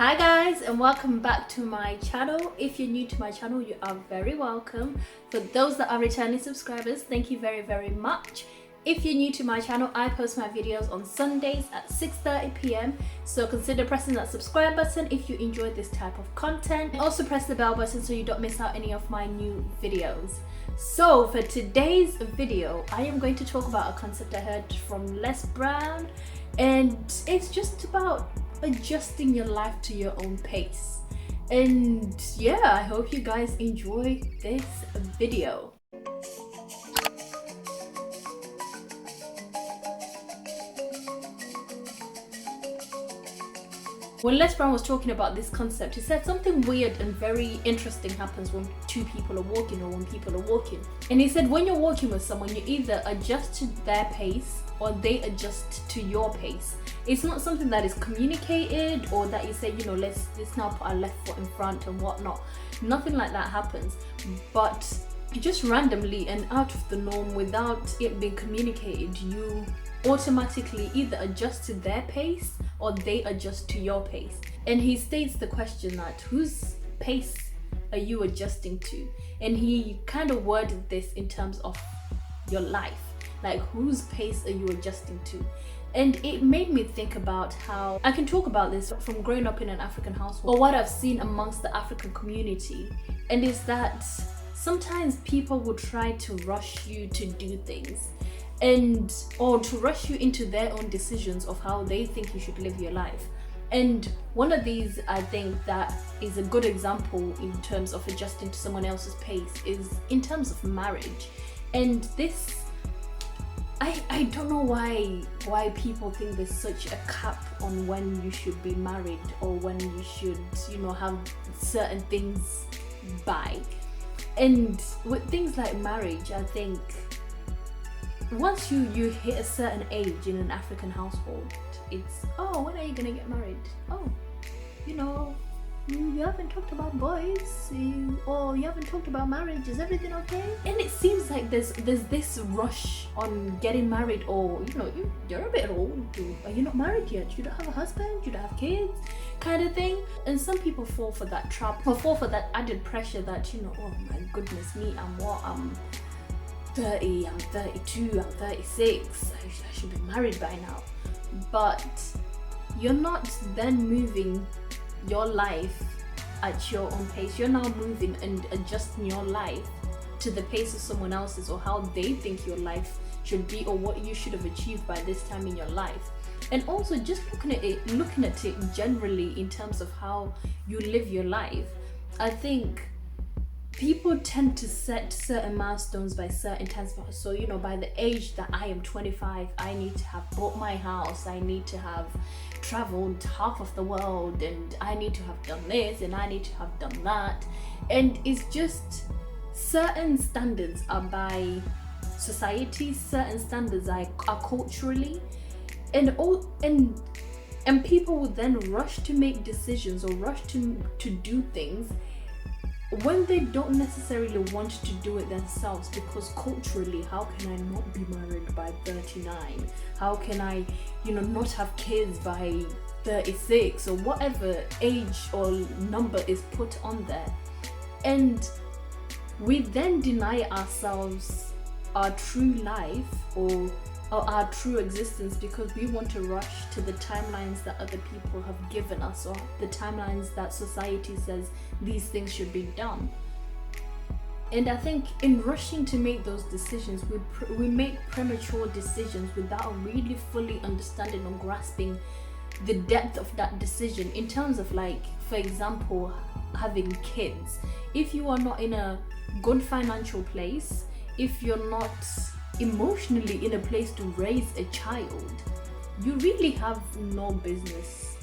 Hi guys, and welcome back to my channel. If you're new to my channel, you are very welcome. For those that are returning subscribers, thank you very much. If you're new to my channel, I post my videos on Sundays at 6:30 p.m. so consider pressing that subscribe button if you enjoy this type of content. Also press the bell button so you don't miss out any of my new videos. So for today's video, I am going to talk about a concept I heard from Les Brown, and it's just about adjusting your life to your own pace. And yeah, I hope you guys enjoy this video. When Les Brown was talking about this concept, he said something weird and very interesting happens when two people are walking or when people are walking. And he said when you're walking with someone, you either adjust to their pace or they adjust to your pace. It's not something that is communicated or that you say, let's now put our left foot in front and whatnot. Nothing like that happens. But just randomly and out of the norm, without it being communicated, you automatically either adjust to their pace or they adjust to your pace. And he states the question that whose pace are you adjusting to? And he kind of worded this in terms of your life, like whose pace are you adjusting to? And it made me think about how I can talk about this from growing up in an African household or what I've seen amongst the African community. And it's that sometimes people will try to rush you to do things or to rush you into their own decisions of how they think you should live your life. And one of these, I think, that is a good example in terms of adjusting to someone else's pace is in terms of marriage. And this, I don't know why people think there's such a cap on when you should be married or when you should, have certain things by. And with things like marriage, I think once you hit a certain age in an African household, it's, when are you gonna get married? You haven't talked about boys, or you haven't talked about marriage. Is everything okay? And it seems like there's this rush on getting married, or you're a bit old. Are you not married yet? You don't have a husband. You don't have kids, kind of thing. And some people fall for that trap, or fall for that added pressure that oh my goodness me, I'm 30, I'm 32, I'm 36. I should be married by now. But you're not then moving your life at your own pace. You're now moving and adjusting your life to the pace of someone else's, or how they think your life should be, or what you should have achieved by this time in your life. And also just looking at it generally in terms of how you live your life. I think people tend to set certain milestones by certain times. So, by the age that I am 25, I need to have bought my house, I need to have traveled half of the world, and I need to have done this, and I need to have done that. And it's just certain standards are by society, certain standards are culturally, and people will then rush to make decisions or rush to do things when they don't necessarily want to do it themselves, because culturally, how can I not be married by 39? How can I, not have kids by 36, or whatever age or number is put on there? And we then deny ourselves our true life or our true existence because we want to rush to the timelines that other people have given us, or the timelines that society says these things should be done. And I think in rushing to make those decisions, we make premature decisions without really fully understanding or grasping the depth of that decision in terms of, like, for example, having kids. If you are not in a good financial place, if you're not emotionally in a place to raise a child, you really have no business,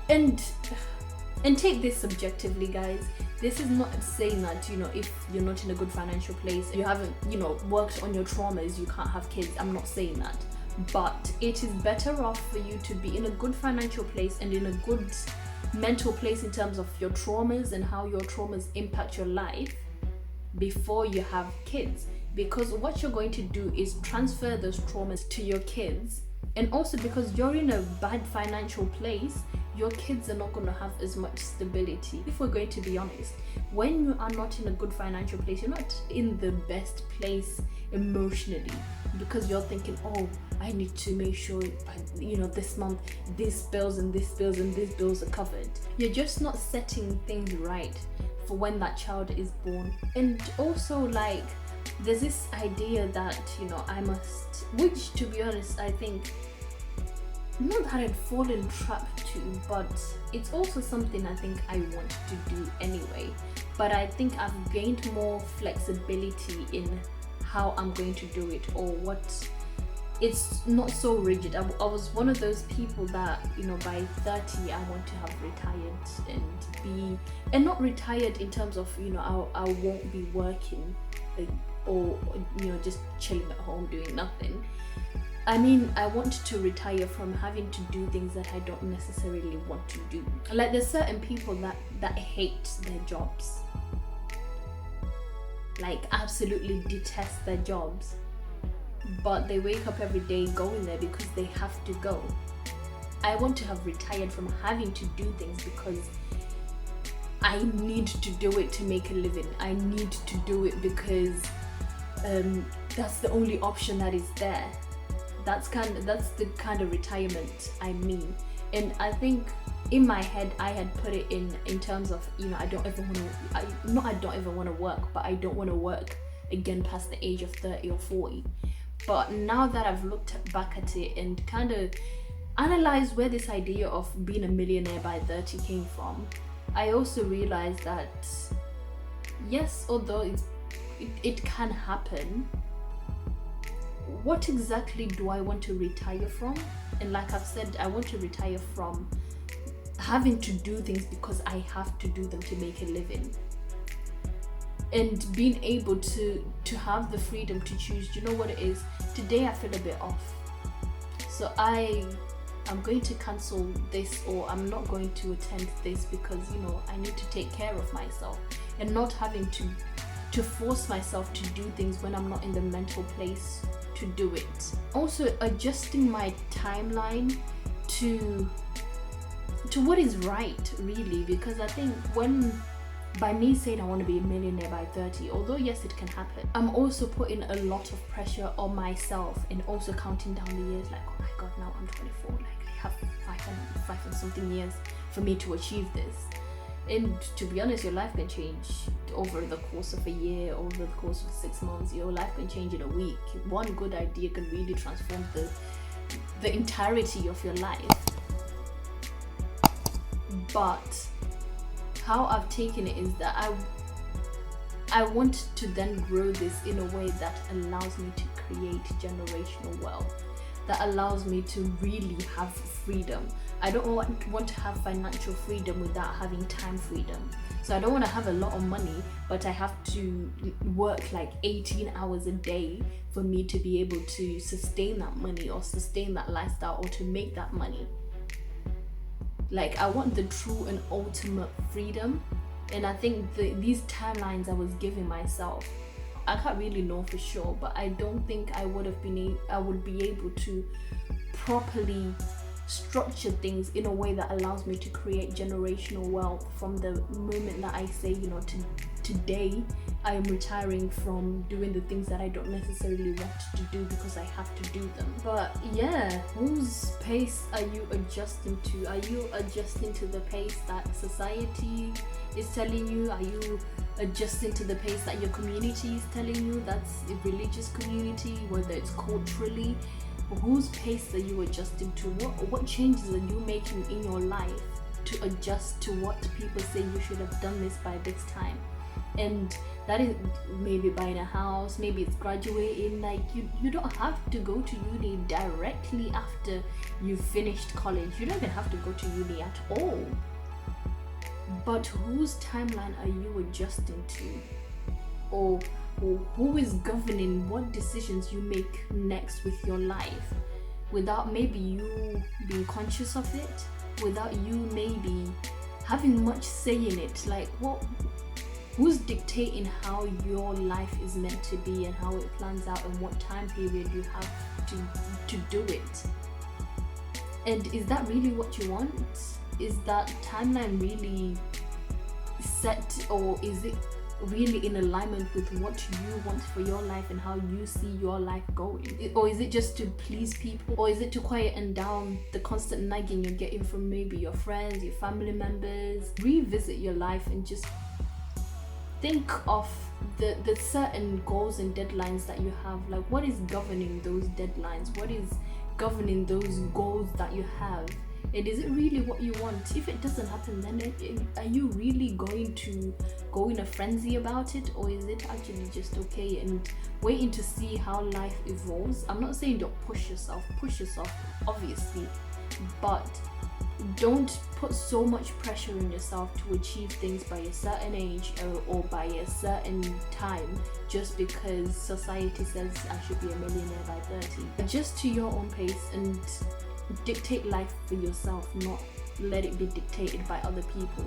and take this subjectively, guys. This is not saying that if you're not in a good financial place, you haven't worked on your traumas, you can't have kids. I'm not saying that, but it is better off for you to be in a good financial place and in a good mental place in terms of your traumas and how your traumas impact your life before you have kids. Because what you're going to do is transfer those traumas to your kids. And also because you're in a bad financial place, your kids are not going to have as much stability. If we're going to be honest, when you are not in a good financial place, you're not in the best place emotionally, because you're thinking, oh, I need to make sure this month these bills and these bills and these bills are covered. You're just not setting things right for when that child is born. And also, like, there's this idea that I must, which to be honest, I think, not that I'd fallen trapped to, but it's also something I think I want to do anyway. But I think I've gained more flexibility in how I'm going to do it, or what. It's not so rigid. I was one of those people that by 30 I want to have retired and not retired in terms of I won't be working, or just chilling at home doing nothing. I mean, I want to retire from having to do things that I don't necessarily want to do. Like, there's certain people that hate their jobs, like absolutely detest their jobs, but they wake up every day going there because they have to go. I want to have retired from having to do things because I need to do it to make a living. I need to do it because that's the only option that is there. That's the kind of retirement I mean. And I think in my head I had put it in terms of I don't ever want to work, but I don't want to work again past the age of 30 or 40. But now that I've looked back at it and kind of analyzed where this idea of being a millionaire by 30 came from, I also realized that yes, although it can happen, what exactly do I want to retire from? And like I've said, I want to retire from having to do things because I have to do them to make a living, and being able to have the freedom to choose. You know what it is? Today I feel a bit off, so I'm going to cancel this, or I'm not going to attend this because I need to take care of myself, and not having to force myself to do things when I'm not in the mental place to do it. Also adjusting my timeline to what is right, really, because I think by me saying I want to be a millionaire by 30, although yes, it can happen, I'm also putting a lot of pressure on myself, and also counting down the years, like, oh my god, now I'm 24, like I have five and something years for me to achieve this. And to be honest, your life can change over the course of a year, over the course of 6 months. Your life can change in a week. One good idea can really transform the entirety of your life. But how I've taken it is that I want to then grow this in a way that allows me to create generational wealth, that allows me to really have freedom. I don't want to have financial freedom without having time freedom. So I don't want to have a lot of money, but I have to work like 18 hours a day for me to be able to sustain that money, or sustain that lifestyle, or to make that money. Like, I want the true and ultimate freedom. And I think these timelines I was giving myself, I can't really know for sure, but I don't think I would be able to properly structure things in a way that allows me to create generational wealth from the moment that I say, today I am retiring from doing the things that I don't necessarily want to do because I have to do them. But yeah, whose pace are you adjusting to? Are you adjusting to the pace that society is telling you? Are you adjusting to the pace that your community is telling you? That's a religious community, whether it's culturally. Whose pace are you adjusting to? What changes are you making in your life to adjust to what people say you should have done this by this time? And that is maybe buying a house, maybe it's graduating. Like, you don't have to go to uni directly after you've finished college. You don't even have to go to uni at all. But whose timeline are you adjusting to? Or who is governing what decisions you make next with your life, without maybe you being conscious of it, without you maybe having much say in it? Like, who's dictating how your life is meant to be and how it plans out and what time period you have to do it? And is that really what you want? is that timeline really set, or is it really in alignment with what you want for your life and how you see your life going? Or is it just to please people? Or is it to quieten down the constant nagging you're getting from maybe your friends, your family members? Revisit your life and just think of the certain goals and deadlines that you have. Like, what is governing those deadlines? What is governing those goals that you have? And is it really what you want? If it doesn't happen, then are you really going to go in a frenzy about it? Or is it actually just okay and waiting to see how life evolves? I'm not saying don't push yourself obviously, but don't put so much pressure on yourself to achieve things by a certain age or by a certain time, just because society says I should be a millionaire by 30. Adjust to your own pace and dictate life for yourself, not let it be dictated by other people.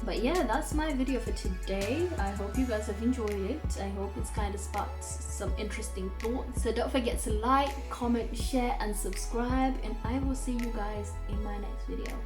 But yeah, that's my video for today. I hope you guys have enjoyed it. I hope it's kind of sparked some interesting thoughts. So don't forget to like, comment, share and subscribe, and I will see you guys in my next video.